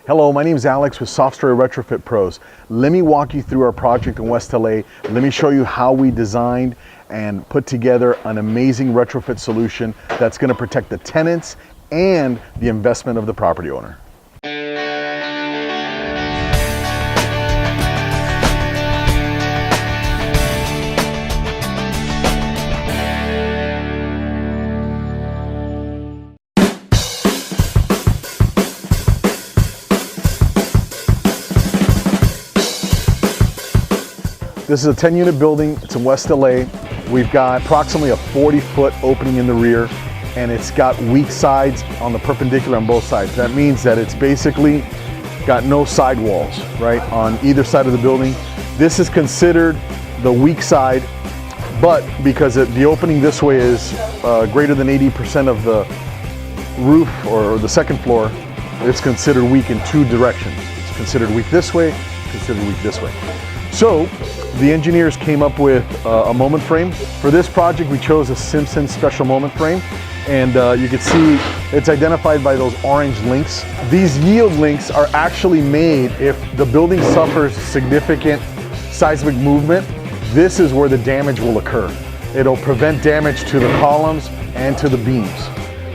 Hello, my name is Alex with Seismic Retrofit Pros. Let me walk you through our project in West LA. Let me show you how we designed and put together an amazing retrofit solution that's going to protect the tenants and the investment of the property owner. This is a 10-unit building. It's in West LA. We've got approximately a 40-foot opening in the rear, and it's got weak sides on the perpendicular on both sides. That means that it's basically got no side walls, right, on either side of the building. This is considered the weak side, but because the opening this way is greater than 80% of the roof or the second floor, it's considered weak in two directions. It's considered weak this way, considered weak this way. So the engineers came up with a moment frame. For this project, we chose a Simpson special moment frame. And you can see it's identified by those orange links. These yield links are actually made if the building suffers significant seismic movement. This is where the damage will occur. It'll prevent damage to the columns and to the beams.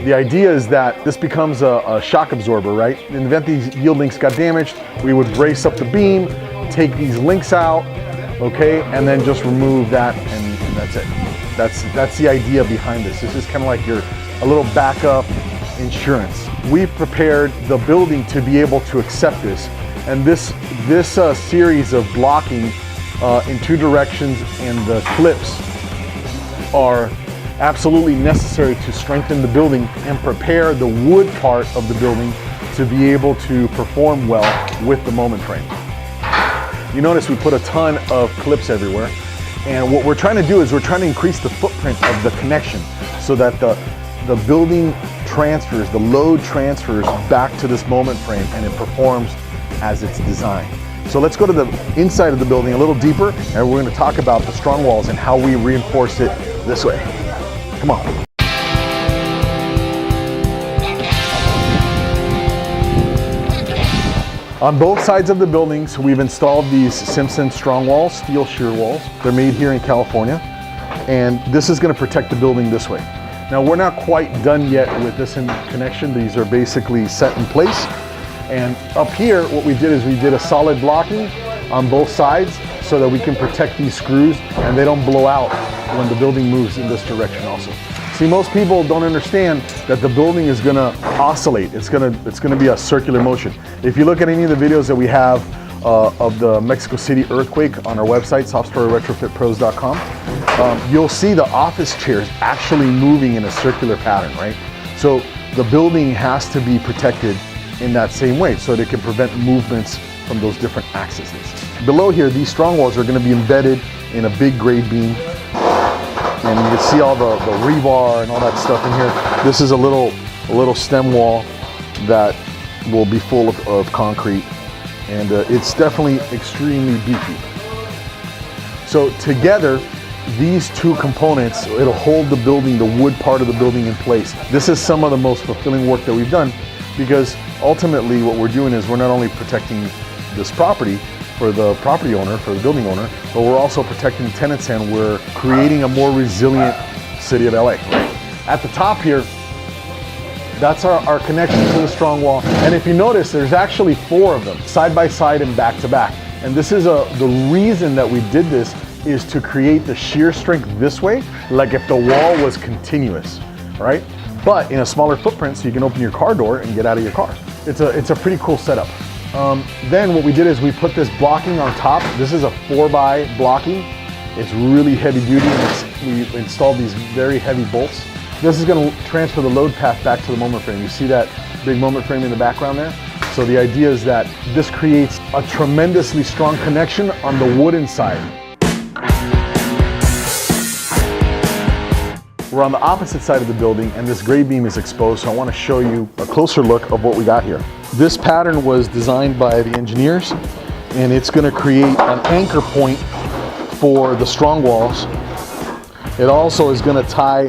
The idea is that this becomes a shock absorber, right? In the event these yield links got damaged, we would brace up the beam, take these links out, okay, and then just remove that, and that's it. That's the idea behind this. This is kind of like a little backup insurance. We prepared the building to be able to accept this, and this series of blocking in two directions and the clips are absolutely necessary to strengthen the building and prepare the wood part of the building to be able to perform well with the moment frame. You notice we put a ton of clips everywhere, and what we're trying to do is we're trying to increase the footprint of the connection so that the building transfers, the load transfers back to this moment frame, and it performs as it's designed. So let's go to the inside of the building a little deeper, and we're going to talk about the strong walls and how we reinforce it this way. Come on. On both sides of the buildings, we've installed these Simpson strong walls, steel shear walls. They're made here in California, and this is going to protect the building this way. Now, we're not quite done yet with this connection. These are basically set in place. And up here, what we did is we did a solid blocking on both sides so that we can protect these screws and they don't blow out when the building moves in this direction also. See, most people don't understand that the building is gonna oscillate. It's gonna be a circular motion. If you look at any of the videos that we have of the Mexico City earthquake on our website, softwareretrofitpros.com, you'll see the office chairs actually moving in a circular pattern, right? So the building has to be protected in that same way so that it can prevent movements from those different axes. Below here, these strong walls are gonna be embedded in a big grade beam. And you can see all the rebar and all that stuff in here. This is a little stem wall that will be full of concrete, and it's definitely extremely beefy. So together, these two components, it'll hold the building, the wood part of the building in place. This is some of the most fulfilling work that we've done, because ultimately what we're doing is we're not only protecting this property for the property owner, for the building owner, but we're also protecting tenants, and we're creating a more resilient city of LA. At the top here, that's our connection to the strong wall. And if you notice, there's actually 4 of them, side by side and back to back. And this is the reason that we did this is to create the shear strength this way, like if the wall was continuous, right? But in a smaller footprint, so you can open your car door and get out of your car. It's a pretty cool setup. Then what we did is we put this blocking on top. This is a 4x blocking. It's really heavy duty, and we installed these very heavy bolts. This is going to transfer the load path back to the moment frame. You see that big moment frame in the background there? So the idea is that this creates a tremendously strong connection on the wooden side. We're on the opposite side of the building, and this grade beam is exposed, so I want to show you a closer look of what we got here. This pattern was designed by the engineers, and it's going to create an anchor point for the strong walls. It also is going to tie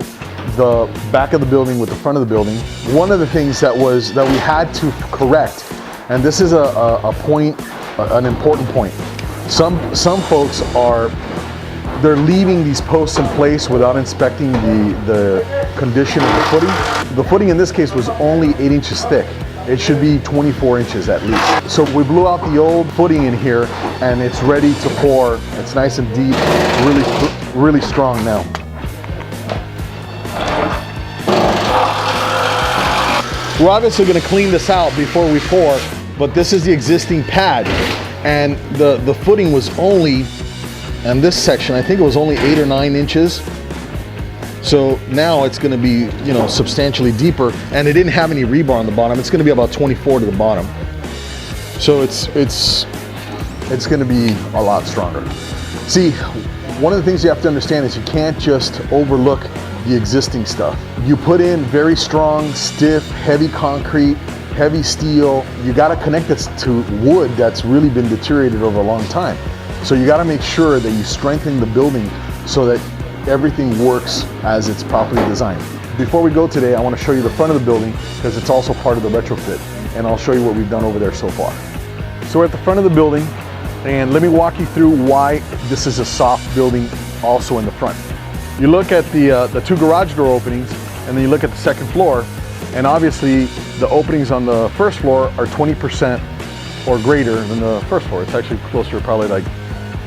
the back of the building with the front of the building. One of the things that we had to correct And this is a point, an important point. Some folks they're leaving these posts in place without inspecting the condition of the footing. The footing in this case was only 8 inches thick. It should be 24 inches at least. So we blew out the old footing in here and it's ready to pour. It's nice and deep, really strong now. We're obviously gonna clean this out before we pour, but this is the existing pad. And the footing was only, in this section, I think it was only 8 or 9 inches. So now it's gonna be, you know, substantially deeper, and it didn't have any rebar on the bottom. It's gonna be about 24 to the bottom. So it's gonna be a lot stronger. See, one of the things you have to understand is you can't just overlook the existing stuff. You put in very strong, stiff, heavy concrete, heavy steel. You gotta connect this to wood that's really been deteriorated over a long time. So you gotta make sure that you strengthen the building so that everything works as it's properly designed. Before we go today, I want to show you the front of the building because it's also part of the retrofit, and I'll show you what we've done over there so far. So we're at the front of the building, and let me walk you through why this is a soft building also in the front. You look at the 2 garage door openings, and then you look at the second floor, and obviously the openings on the first floor are 20% or greater than the first floor. It's actually closer, probably like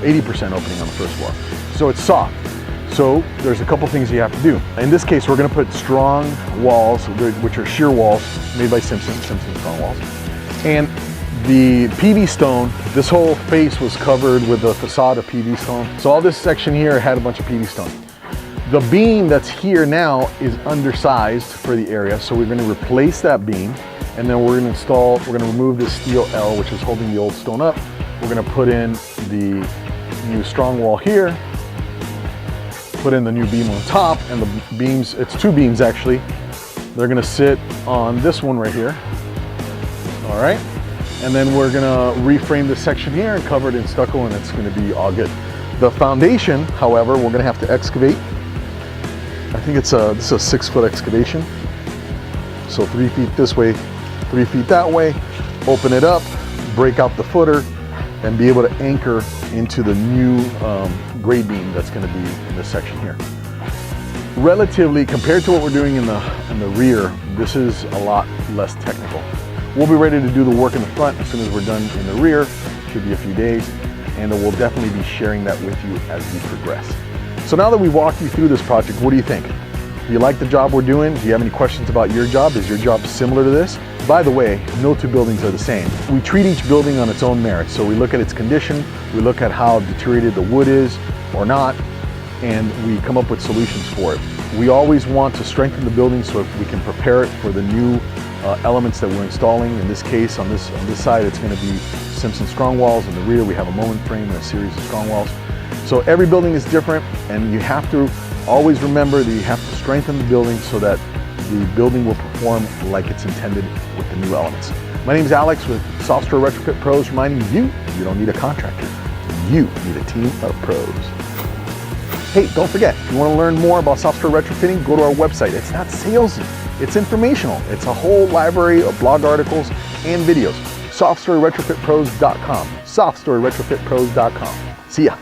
80% opening on the first floor. So it's soft. So there's a couple things you have to do. In this case, we're gonna put strong walls, which are shear walls made by Simpson strong walls. And the PV stone, this whole face was covered with a facade of PV stone. So all this section here had a bunch of PV stone. The beam that's here now is undersized for the area. So we're gonna replace that beam, and then we're gonna remove this steel L, which is holding the old stone up. We're gonna put in the new strong wall here, put in the new beam on top, and the beams, it's 2 beams actually. They're gonna sit on this one right here. All right. And then we're gonna reframe this section here and cover it in stucco, and it's gonna be all good. The foundation, however, we're gonna have to excavate. I think this is a 6-foot excavation. So 3 feet this way, 3 feet that way, open it up, break out the footer, and be able to anchor into the new grade beam that's going to be in this section here. Relatively, compared to what we're doing in the rear, this is a lot less technical. We'll be ready to do the work in the front as soon as we're done in the rear. Should be a few days, and we'll definitely be sharing that with you as we progress. So now that we've walked you through this project, what do you think? Do you like the job we're doing? Do you have any questions about your job? Is your job similar to this? By the way, no 2 buildings are the same. We treat each building on its own merit. So we look at its condition, we look at how deteriorated the wood is or not, and we come up with solutions for it. We always want to strengthen the building so we can prepare it for the new elements that we're installing. In this case, on this side, it's going to be Simpson strong walls. In the rear, we have a moment frame and a series of strong walls. So every building is different, and you have to always remember that you have to strengthen the building so that the building will perform like it's intended with the new elements. My name is Alex with Software Retrofit Pros, reminding you, you don't need a contractor. You need a team of pros. Hey, don't forget, if you want to learn more about software retrofitting, go to our website. It's not salesy, it's informational. It's a whole library of blog articles and videos. SoftwareRetrofitPros.com. SoftwareRetrofitPros.com. See ya.